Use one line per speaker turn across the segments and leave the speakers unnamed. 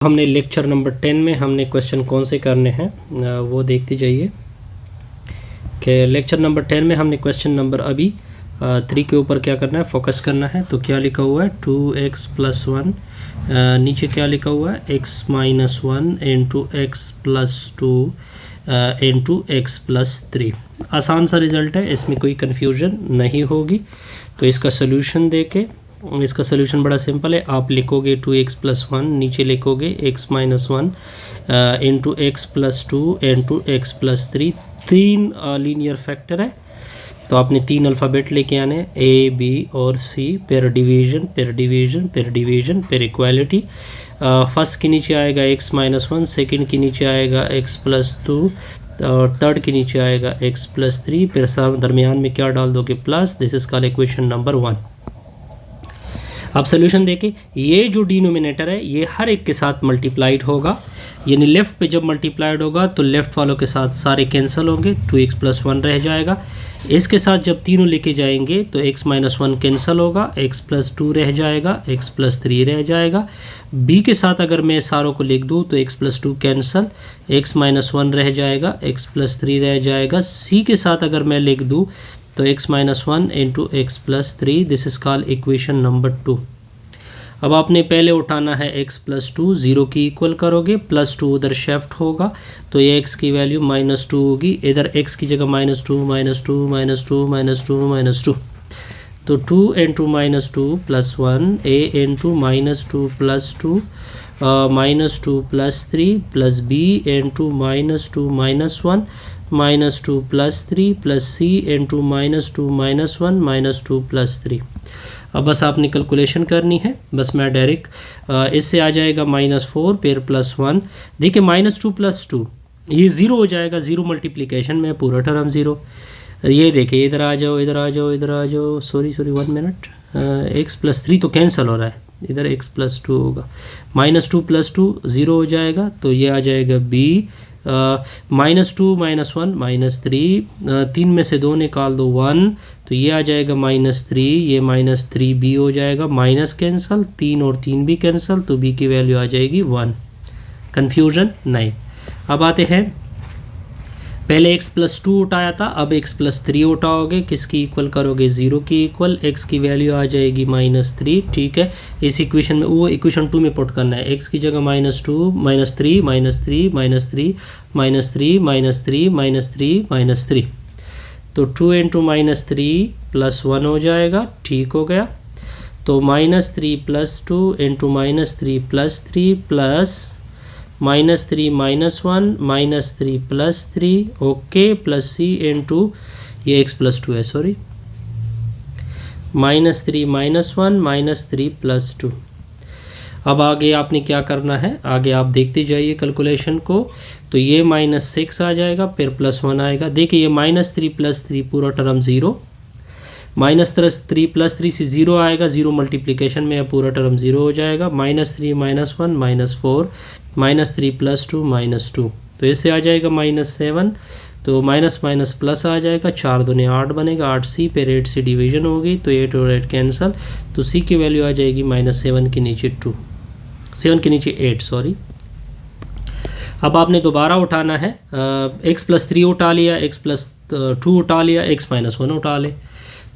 हमने lecture number 10 में हमने क्वेश्चन कौन से करने हैं वो देखते जाइए कि लेक्चर नंबर 10 में हमने क्वेश्चन नंबर अभी 3 के ऊपर क्या करना है, फोकस करना है। तो क्या लिखा हुआ है 2x + 1, नीचे क्या लिखा हुआ है x - 1 into x + 2 into x + 3। आसान सा रिज़ल्ट है, इसमें कोई कन्फ्यूजन नहीं होगी। तो इसका सोल्यूशन देके, इसका सोल्यूशन बड़ा सिंपल है। आप लिखोगे 2x + 1, नीचे लिखोगे x - 1 into x + 2 into x + 3। 3 linear factor है, तो आपने 3 अल्फ़ाबेट लेके आने हैं, A, B और C, फिर डिवीजन, फिर डिवीजन, फिर डिवीजन, फिर इक्वालिटी। फर्स्ट के नीचे आएगा x - 1, सेकंड के नीचे आएगा x + 2 और थर्ड के नीचे आएगा x + 3, फिर दरमियान में क्या डाल दोगे plus. This is called equation number 1। अब सोल्यूशन देखें, ये जो डिनोमिनेटर है ये हर एक के साथ मल्टीप्लाइड होगा, यानी लेफ़्ट पे जब मल्टीप्लाइड होगा तो लेफ़्ट वालों के साथ सारे कैंसिल होंगे, 2x + 1 रह जाएगा। इसके साथ जब तीनों लेके जाएंगे तो x - 1 कैंसिल होगा, x + 2 रह जाएगा, x + 3 रह जाएगा। b के साथ अगर मैं सारों को लिख दूँ तो x + 2 कैंसिल, x - 1 रह जाएगा, x + 3 रह जाएगा। c के साथ अगर मैं लिख दूँ तो x - 1 into x + 3, this is called equation number 2। अब आपने पहले उठाना है x + 2, 0 की इक्वल करोगे, +2 उधर शिफ्ट होगा तो ये x की वैल्यू -2 होगी। इधर x की जगह -2 -2 -2 -2 -2, तो 2 into -2 + 1, a into -2 + 2 -2 + 3 plus b into -2 - 1 -2 + 3 plus c into -2 - 1 -2 + 3। अब बस आपने कैलकुलेशन करनी है, बस मैं डायरेक्ट इससे आ जाएगा -4 फिर +1। देखिए -2 + 2 ये 0 हो जाएगा, 0 मल्टीप्लिकेशन में पूरा टर्म 0। ये देखिए इधर आ जाओ, इधर आ जाओ, इधर आ जाओ, सॉरी 1 मिनट, x + 3 तो कैंसिल हो रहा है, इधर x + 2 होगा, -2 + 2 0 हो जाएगा, तो ये आ जाएगा b -2 - 1 -3, 3 में से 2 निकाल दो 1, तो ये आ जाएगा -3, ये -3b हो जाएगा, माइनस कैंसिल, 3 और 3 भी कैंसिल, तो b की वैल्यू आ जाएगी 1। कन्फ्यूजन नहीं। अब आते हैं, पहले x + 2 उठाया था, अब x + 3 उठाओगे, किसकी इक्वल करोगे 0 की इक्वल, x की वैल्यू आ जाएगी -3। ठीक है, इस इक्वेशन में वो इक्वेशन 2 में पुट करना है, x की जगह -2 -3 -3 -3 -3 -3 -3, तो 2 इंटू -3 + 1 हो जाएगा। ठीक हो गया, तो -3 + 2 into -3 + 3 plus -3 - 1 -3 + 3, okay, plus c into ये x + 2 है, सॉरी, -3 - 1 -3 + 2। अब आगे आपने क्या करना है, आगे आप देखते जाइए कैलकुलेशन को, तो ये -6 आ जाएगा, फिर +1 आएगा। देखिए ये -3 + 3 पूरा टर्म 0, -3 + 3 से 0 आएगा, 0 मल्टीप्लिकेशन में पूरा टर्म 0 हो जाएगा, -3 - 1 -4 -3 + 2 -2, तो इससे आ जाएगा -7, तो माइनस माइनस प्लस आ जाएगा, 4 दूने 8 बनेगा, 8c, फिर 8 से डिवीजन होगी तो 8 और 8 कैंसल, तो c की वैल्यू आ जाएगी -7 के नीचे 2, 7 के नीचे 8, सॉरी। अब आपने दोबारा उठाना है, x + 3 उठा लिया, x + 2 उठा लिया, x - 1 उठा ले,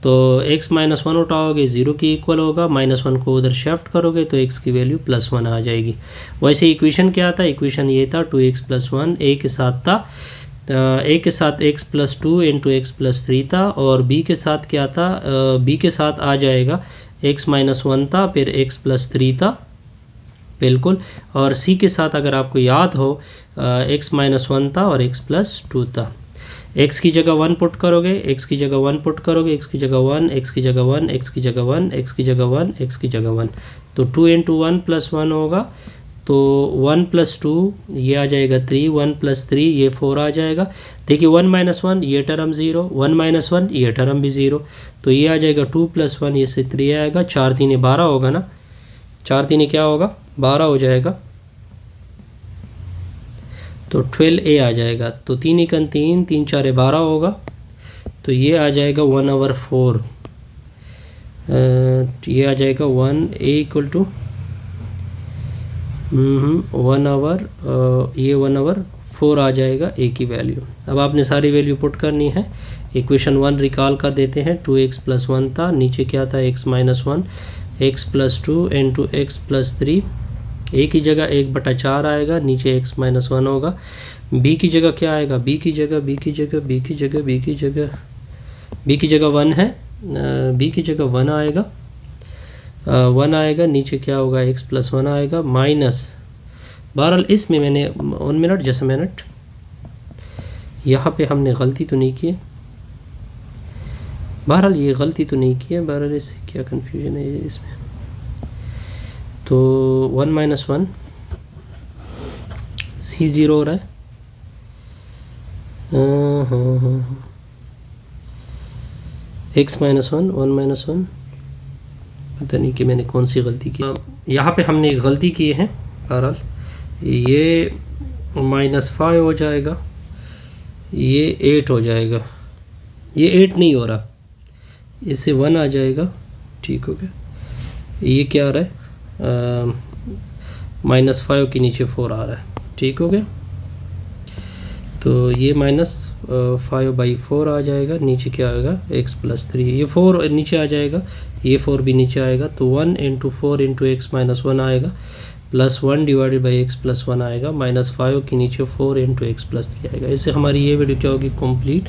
तो x - 1 उठाओगे 0 की इक्वल होगा, -1 को उधर शिफ्ट करोगे तो x की वैल्यू +1 आ जाएगी। वैसे इक्वेशन क्या था, इक्वेशन ये था 2x + 1, a के साथ था, a के साथ x + 2 इंटू x + 3 था, और b के साथ क्या था, b के साथ आ जाएगा x - 1 था, फिर x + 3 था, बिल्कुल, और c के साथ अगर आपको याद हो x - 1 था और x + 2 था। x की जगह 1 पुट करोगे, x की जगह 1 पुट करोगे, x की जगह 1, x की जगह 1, x की जगह 1, x की जगह 1, x की जगह 1, तो 2 इंटू 1 + 1 होगा, तो 1 + 2 ये आ जाएगा 3, 1 + 3 ये 4 आ जाएगा। देखिए 1 - 1 ये टर्म 0, 1 - 1 ये टर्म भी 0, तो ये आ जाएगा 2 + 1 ये से 3 आएगा, 4 3 12 होगा ना, 4 3 क्या होगा 12 हो जाएगा, तो 12a आ जाएगा, तो 3 × 3 3 4 12 होगा, तो ये आ जाएगा 1/4, ये आ जाएगा 1a = 1 आवर, ये 1 आवर 4 आ जाएगा ए की वैल्यू। अब आपने सारी वैल्यू पुट करनी है। इक्वेशन 1 रिकॉल कर देते हैं। 2x + 1 था, नीचे क्या था x - 1, x + 2 into x + 3। a की जगह 1/4 आएगा, नीचे x - 1 होगा। b की जगह क्या आएगा, b की जगह 1 है, b की जगह 1 आएगा, 1 आएगा, नीचे क्या होगा x + 1 आएगा माइनस। बहरहाल इसमें मैंने 1 मिनट, जैसे मिनट, यहाँ पे हमने गलती तो नहीं की है। बहरहाल ये गलती तो नहीं की है, बहरहाल इससे क्या कन्फ्यूजन है इसमें। तो 1 - 1 C0 हो रहा है। x - 1 1 - 1, पता नहीं कि मैंने कौन सी गलती की। यहाँ पे हमने गलती की है। बहरहाल ये -5 हो जाएगा, ये 8 हो जाएगा, ये 8 नहीं हो रहा, इससे 1 आ जाएगा। ठीक हो गया। ये क्या आ रहा है, -5 के नीचे 4 आ रहा है। ठीक हो गया। तो ये -5/4 आ जाएगा, नीचे क्या आएगा x + 3, ये 4 नीचे आ जाएगा, ये 4 भी नीचे आएगा। तो 1 × 4 × x - 1 आएगा, +1 / x + 1 आएगा, -5 के नीचे 4 × x + 3 आएगा। इससे हमारी ये वीडियो क्या होगी, कंप्लीट।